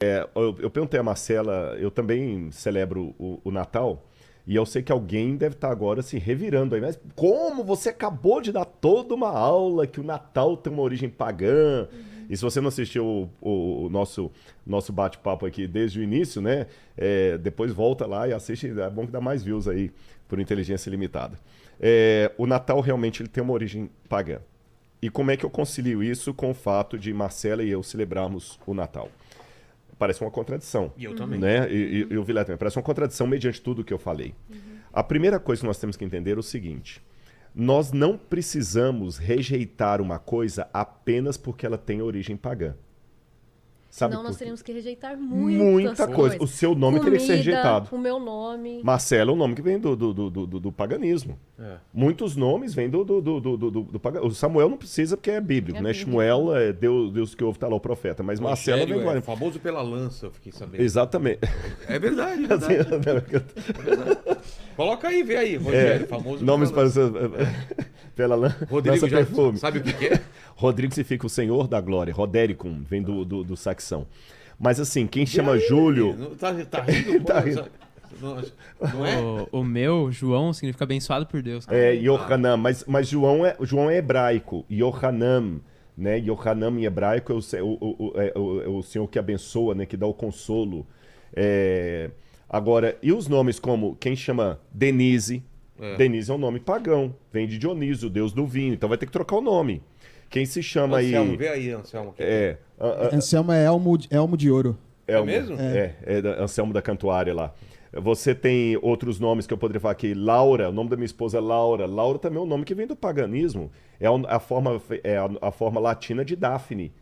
Eu perguntei a Marcela, eu também celebro o Natal, e eu sei que alguém deve estar agora se revirando aí. Mas como você acabou de dar toda uma aula que o Natal tem uma origem pagã? E se você não assistiu o nosso bate-papo aqui desde o início, né? Depois volta lá e assiste, é bom que dá mais views aí por inteligência limitada. O Natal realmente ele tem uma origem pagã. E como é que eu concilio isso com o fato de Marcela e eu celebrarmos o Natal? Parece uma contradição. E eu também. Né? E o Vilela também. Parece uma contradição mediante tudo que eu falei. A primeira coisa que nós temos que entender é o seguinte: nós não precisamos rejeitar uma coisa apenas porque ela tem origem pagã. Sabe Senão por nós quê? teríamos que rejeitar Muita coisa. O seu nome teria que ser rejeitado. O meu nome. Marcelo é um nome que vem do paganismo. Muitos nomes vêm do paganismo. O Samuel não precisa porque é bíblico, né? Shmuel é Deus que ouve, tá lá o profeta. Mas Marcelo vem é do famoso pela lança, eu fiquei sabendo. Exatamente. É verdade, é verdade. É verdade. Coloca aí, vê aí, Rogério, famoso nomes pela lança. pela Rodrigo já perfume. sabe o que é? Rodrigo significa o Senhor da Glória. Rodericum, vem do saxão. Mas assim, quem chama Júlio... Tá rindo? Tá Pô, rindo. Não é? O meu, João, significa abençoado por Deus. Yohanan, mas João é hebraico. Yohanan, né? Yohanan em hebraico é o Senhor que abençoa, né? Que dá o consolo. Agora, e os nomes como quem chama Denise? Denise é um nome pagão. Vem de Dionísio, deus do vinho. Então vai ter que trocar o nome. Quem se chama Anselmo, aí... vê aí, Anselmo. Anselmo é Elmo de Ouro. É mesmo? Anselmo da Cantuária lá. Você tem outros nomes que eu poderia falar aqui. Laura, o nome da minha esposa é Laura. Laura também é um nome que vem do paganismo. É a forma latina de Daphne.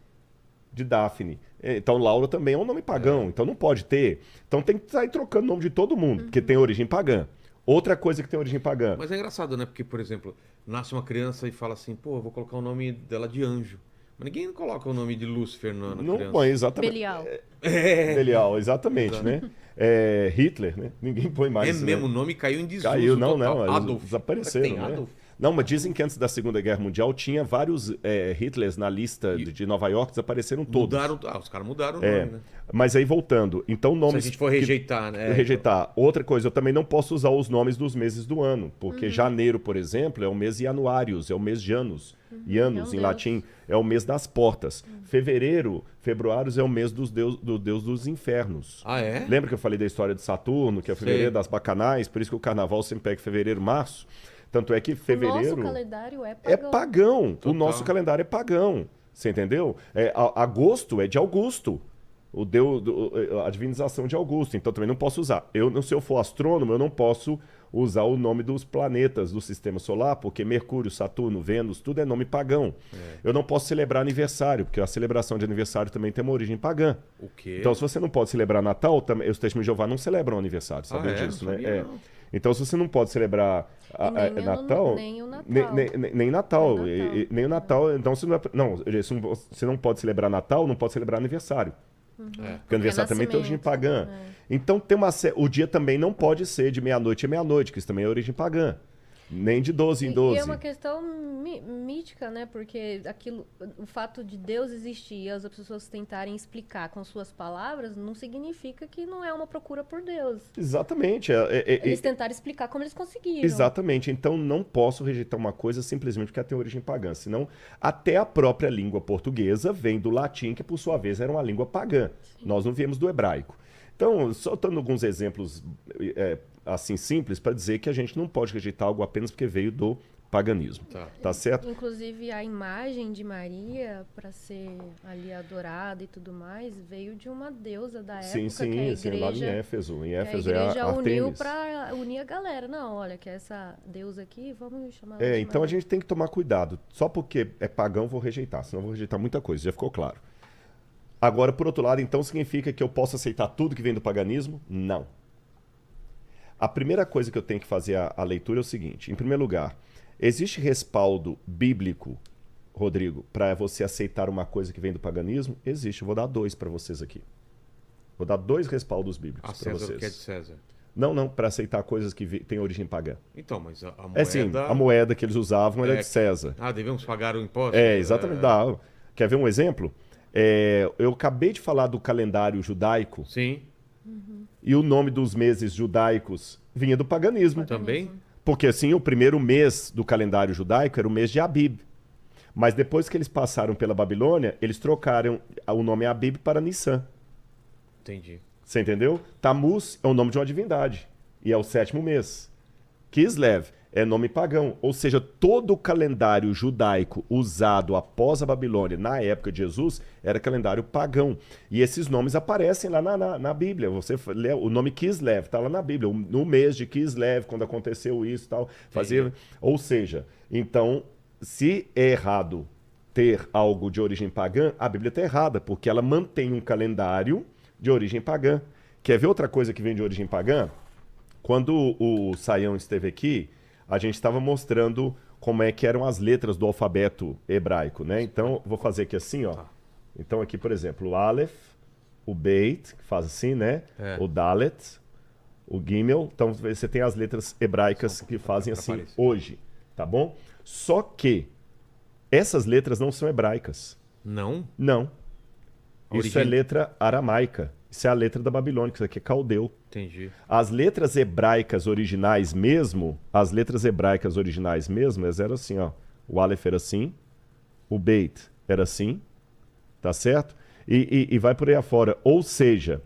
Então Laura também é um nome pagão. Então não pode ter. Então tem que sair trocando o nome de todo mundo, porque tem origem pagã. Outra coisa que tem origem pagã. Mas é engraçado, né? Porque, por exemplo, nasce uma criança e fala assim, pô, eu vou colocar o nome dela de anjo. Mas ninguém coloca o nome de Lúcifer na criança. Não põe, exatamente. Belial. Belial, exatamente, né? Hitler, né? Ninguém põe mais. Mesmo, o nome caiu em desuso. Caiu, não. Adolf. Desapareceram, Tem né? Adolf? Não, mas dizem que antes da Segunda Guerra Mundial tinha vários Hitlers na lista de Nova York, desapareceram todos. Os caras mudaram o nome, né? Mas aí voltando, então nomes... Se a gente for rejeitar, né? Rejeitar. Outra coisa, eu também não posso usar os nomes dos meses do ano, porque janeiro, por exemplo, é o mês Januários, é o mês Janus. Janus, em latim, é o mês das portas. Februários é o mês do deus dos infernos. Ah, é? Lembra que eu falei da história de Saturno, que é fevereiro das bacanais, por isso que o carnaval sempre pega fevereiro, março? Tanto é que fevereiro... O nosso calendário é pagão. É pagão. Total. O nosso calendário é pagão. Você entendeu? Agosto é de Augusto. A divinização de Augusto. Então também não posso usar. Se eu for astrônomo, eu não posso usar o nome dos planetas do sistema solar, porque Mercúrio, Saturno, Vênus, tudo é nome pagão. Eu não posso celebrar aniversário, porque a celebração de aniversário também tem uma origem pagã. O quê? Então, se você não pode celebrar Natal, os testemunhos de Jeová não celebram aniversário. Sabia disso, não né? sabia, não. Então, se você não pode celebrar Natal... Nem o Natal. Nem Natal. Nem o Natal. Então, você não pode celebrar Natal, não pode celebrar aniversário. Porque aniversário também tem origem pagã. Então, o dia também não pode ser de meia-noite a meia-noite, que isso também é origem pagã. Nem de 12 em 12. E é uma questão mítica, né? Porque o fato de Deus existir e as pessoas tentarem explicar com suas palavras não significa que não é uma procura por Deus. Exatamente. Eles tentaram explicar como eles conseguiram. Exatamente. Então não posso rejeitar uma coisa simplesmente porque ela tem origem pagã. Senão, até a própria língua portuguesa vem do latim, que por sua vez era uma língua pagã. Sim. Nós não viemos do hebraico. Então, só dando alguns exemplos assim simples para dizer que a gente não pode rejeitar algo apenas porque veio do paganismo. Tá certo? Inclusive, a imagem de Maria, para ser ali adorada e tudo mais, veio de uma deusa da época que a igreja... lá em Éfeso. Em Éfeso a igreja uniu Artemis. para unir a galera. Não, olha, que essa deusa aqui, vamos chamar então a gente tem que tomar cuidado. Só porque é pagão, vou rejeitar. Senão eu vou rejeitar muita coisa. Já ficou claro. Agora, por outro lado, então significa que eu posso aceitar tudo que vem do paganismo? Não. A primeira coisa que eu tenho que fazer a leitura é o seguinte. Em primeiro lugar, existe respaldo bíblico, Rodrigo, para você aceitar uma coisa que vem do paganismo? Existe. Eu vou dar 2 para vocês aqui. Vou dar 2 respaldos bíblicos para vocês. O que é de César? Não, para aceitar coisas que têm origem pagã. Então, mas a moeda... sim, a moeda que eles usavam era de César. Devemos pagar o imposto? Exatamente. Quer ver um exemplo? Eu acabei de falar do calendário judaico Sim, e o nome dos meses judaicos vinha do paganismo. também. Porque assim, o primeiro mês do calendário judaico era o mês de Abib. Mas depois que eles passaram pela Babilônia, eles trocaram o nome Abib para Nissan. Entendi. Você entendeu? Tammuz é o nome de uma divindade e é o 7º mês. Kislev é nome pagão, ou seja, todo o calendário judaico usado após a Babilônia, na época de Jesus, era calendário pagão. E esses nomes aparecem lá na Bíblia. Você lê o nome Kislev, está lá na Bíblia. No mês de Kislev, quando aconteceu isso e tal. Fazia... Ou seja, então, se é errado ter algo de origem pagã, a Bíblia está errada, porque ela mantém um calendário de origem pagã. Quer ver outra coisa que vem de origem pagã? Quando o Saião esteve aqui, a gente estava mostrando como é que eram as letras do alfabeto hebraico, né? Então, vou fazer aqui assim, ó. Então, aqui, por exemplo, o Aleph, o Beit, que faz assim, né? O Dalet, o Gimel. Então, você tem as letras hebraicas que fazem assim hoje, tá bom? Só que essas letras não são hebraicas. Não? Não. Isso Origem- é letra aramaica. Isso é a letra da Babilônia, que isso aqui é caldeu. Entendi. As letras hebraicas originais mesmo, elas eram assim, ó. O Aleph era assim, o Beit era assim, tá certo? E vai por aí afora. Ou seja,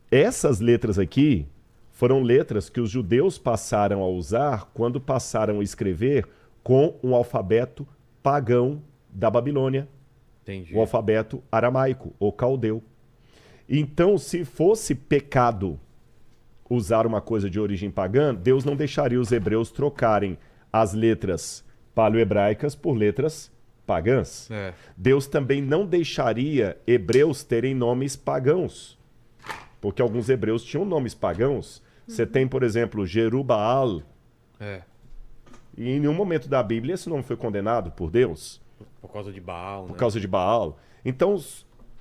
essas letras aqui foram letras que os judeus passaram a usar quando passaram a escrever com um alfabeto pagão da Babilônia, Entendi. o alfabeto aramaico, ou caldeu. Então, se fosse pecado usar uma coisa de origem pagã, Deus não deixaria os hebreus trocarem as letras paleohebraicas por letras pagãs. Deus também não deixaria hebreus terem nomes pagãos, porque alguns hebreus tinham nomes pagãos. Você tem, por exemplo, Jerubaal, e em nenhum momento da Bíblia esse nome foi condenado por Deus, Por causa de Baal, por causa de Baal. Então,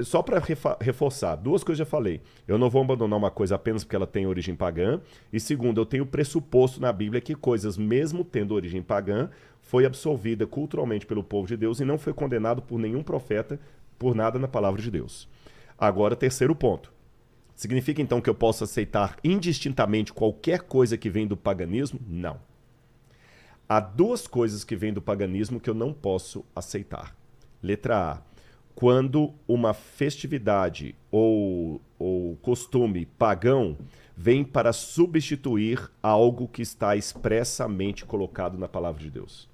só para reforçar, duas coisas eu já falei. Eu não vou abandonar uma coisa apenas porque ela tem origem pagã. E segundo, eu tenho pressuposto na Bíblia que coisas, mesmo tendo origem pagã, foi absolvida culturalmente pelo povo de Deus e não foi condenado por nenhum profeta por nada na palavra de Deus. Agora, terceiro ponto. Significa então que eu posso aceitar indistintamente qualquer coisa que vem do paganismo? Não. Há duas coisas que vêm do paganismo que eu não posso aceitar. Letra A. Quando uma festividade ou costume pagão vem para substituir algo que está expressamente colocado na palavra de Deus.